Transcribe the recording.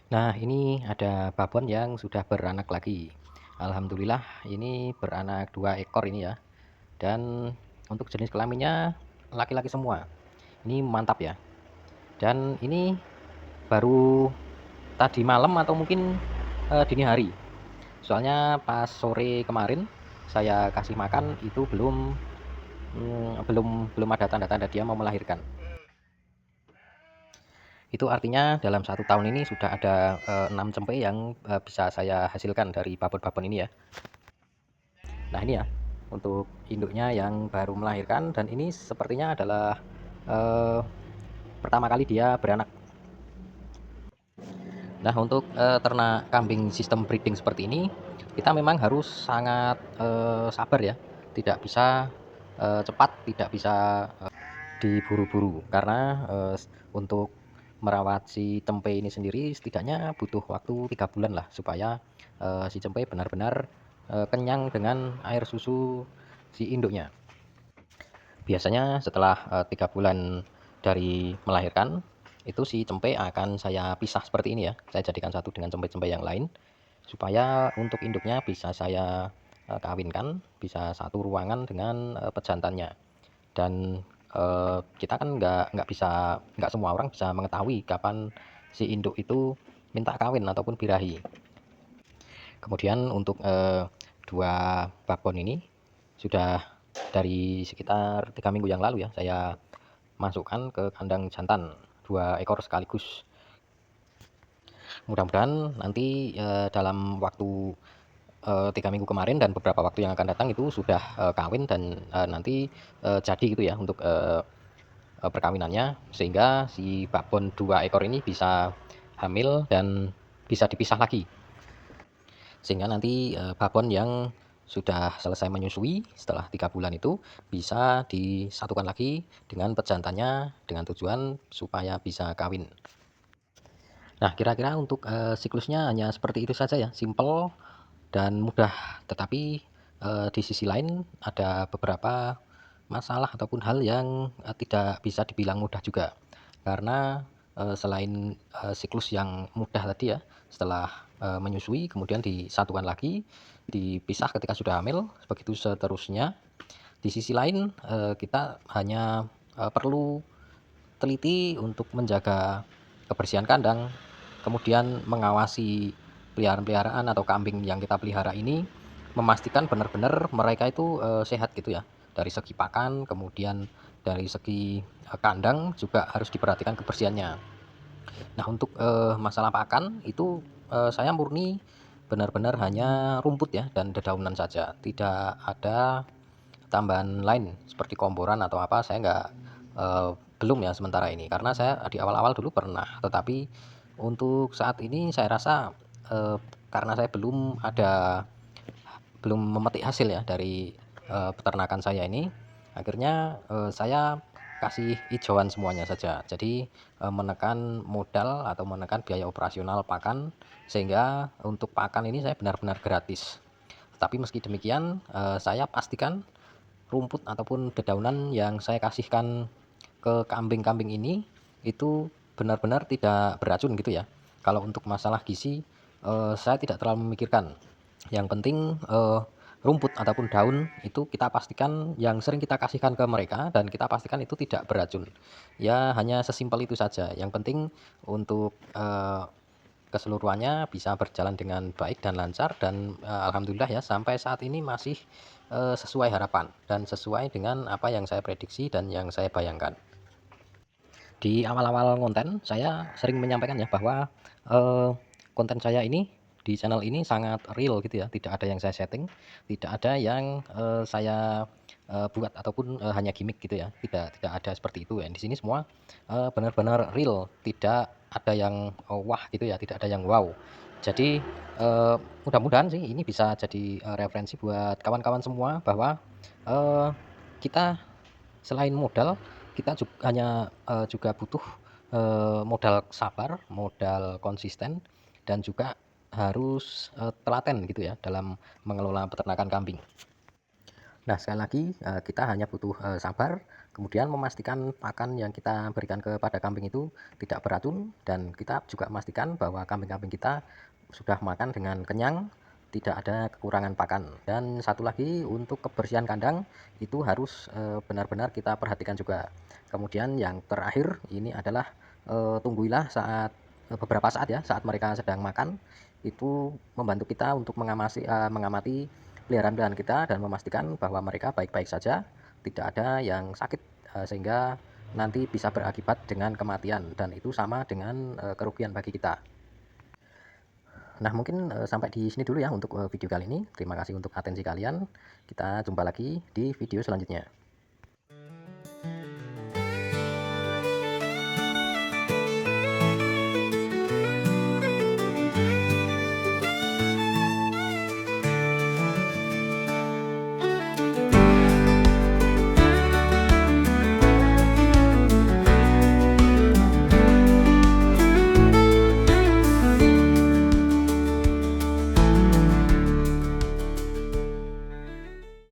Nah, ini ada babon yang sudah beranak lagi. Alhamdulillah ini beranak 2 ekor ini ya. Dan untuk jenis kelaminnya laki-laki semua. Ini mantap ya. Dan ini baru tadi malam atau mungkin dini hari. Soalnya pas sore kemarin saya kasih makan itu belum ada tanda-tanda dia mau melahirkan. Itu artinya dalam 1 tahun ini sudah ada 6 cempe yang bisa saya hasilkan dari babon-babon ini ya. Nah ini ya, untuk induknya yang baru melahirkan dan ini sepertinya adalah eh, pertama kali dia beranak. Nah untuk ternak kambing sistem breeding seperti ini, kita memang harus sangat sabar ya, tidak bisa cepat, tidak bisa diburu-buru karena untuk merawat si cempe ini sendiri setidaknya butuh waktu 3 bulan lah supaya si cempe benar-benar kenyang dengan air susu si induknya. Biasanya setelah 3 bulan dari melahirkan, itu si cempe akan saya pisah seperti ini ya. Saya jadikan satu dengan cempe-cempe yang lain, supaya untuk induknya bisa saya kawinkan, bisa satu ruangan dengan pejantannya. Dan kita kan nggak semua orang bisa mengetahui kapan si induk itu minta kawin ataupun birahi. Kemudian untuk 2 babon ini sudah dari sekitar 3 minggu yang lalu ya saya masukkan ke kandang jantan 2 ekor sekaligus. Mudah-mudahan nanti dalam waktu 3 minggu kemarin dan beberapa waktu yang akan datang itu sudah kawin dan nanti jadi gitu ya untuk perkawinannya sehingga si babon 2 ekor ini bisa hamil dan bisa dipisah lagi. Sehingga nanti babon yang sudah selesai menyusui setelah 3 bulan itu bisa disatukan lagi dengan pejantannya dengan tujuan supaya bisa kawin. Nah, kira-kira untuk siklusnya hanya seperti itu saja ya, simple dan mudah. Tetapi di sisi lain ada beberapa masalah ataupun hal yang tidak bisa dibilang mudah juga. Karena selain siklus yang mudah tadi ya, setelah menyusui kemudian disatukan lagi, dipisah ketika sudah hamil, begitu seterusnya. Di sisi lain kita hanya perlu teliti untuk menjaga kebersihan kandang, kemudian mengawasi peliharaan-peliharaan atau kambing yang kita pelihara ini, memastikan benar-benar mereka itu sehat gitu ya. Dari segi pakan, kemudian dari segi kandang juga harus diperhatikan kebersihannya. Nah untuk masalah pakan itu saya murni benar-benar hanya rumput ya dan dedaunan saja, tidak ada tambahan lain seperti komporan atau apa saya nggak belum ya sementara ini karena saya di awal-awal dulu pernah tetapi untuk saat ini saya rasa karena saya belum memetik hasil ya dari peternakan saya ini akhirnya saya kasih hijauan semuanya saja jadi menekan modal atau menekan biaya operasional pakan sehingga untuk pakan ini saya benar-benar gratis tapi meski demikian saya pastikan rumput ataupun dedaunan yang saya kasihkan ke kambing-kambing ini itu benar-benar tidak beracun gitu ya. Kalau untuk masalah gizi saya tidak terlalu memikirkan. Yang penting rumput ataupun daun itu kita pastikan yang sering kita kasihkan ke mereka dan kita pastikan itu tidak beracun. Ya hanya sesimpel itu saja. Yang penting untuk keseluruhannya bisa berjalan dengan baik dan lancar dan alhamdulillah ya sampai saat ini masih sesuai harapan dan sesuai dengan apa yang saya prediksi dan yang saya bayangkan. Di awal-awal konten saya sering menyampaikan ya bahwa konten saya ini di channel ini sangat real gitu ya, tidak ada yang saya setting, tidak ada yang saya buat ataupun hanya gimmick gitu ya, tidak ada seperti itu ya. Di sini semua benar-benar real, tidak ada yang wah gitu ya, tidak ada yang wow. Jadi mudah-mudahan sih ini bisa jadi referensi buat kawan-kawan semua bahwa eh, kita selain modal, kita hanya juga butuh modal sabar, modal konsisten, dan juga harus telaten gitu ya dalam mengelola peternakan kambing. Nah, sekali lagi kita hanya butuh sabar, Kemudian memastikan pakan yang kita berikan kepada kambing itu tidak beracun, dan kita juga memastikan bahwa kambing-kambing kita sudah makan dengan kenyang, tidak ada kekurangan pakan. Dan satu lagi, untuk kebersihan kandang itu harus benar-benar kita perhatikan juga. Kemudian yang terakhir ini adalah tungguilah beberapa saat ya, saat mereka sedang makan, itu membantu kita untuk mengamati peliharaan-peliharaan kita dan memastikan bahwa mereka baik-baik saja, tidak ada yang sakit, sehingga nanti bisa berakibat dengan kematian, dan itu sama dengan kerugian bagi kita. Nah, mungkin sampai di sini dulu ya untuk video kali ini. Terima kasih untuk atensi kalian. Kita jumpa lagi di video selanjutnya.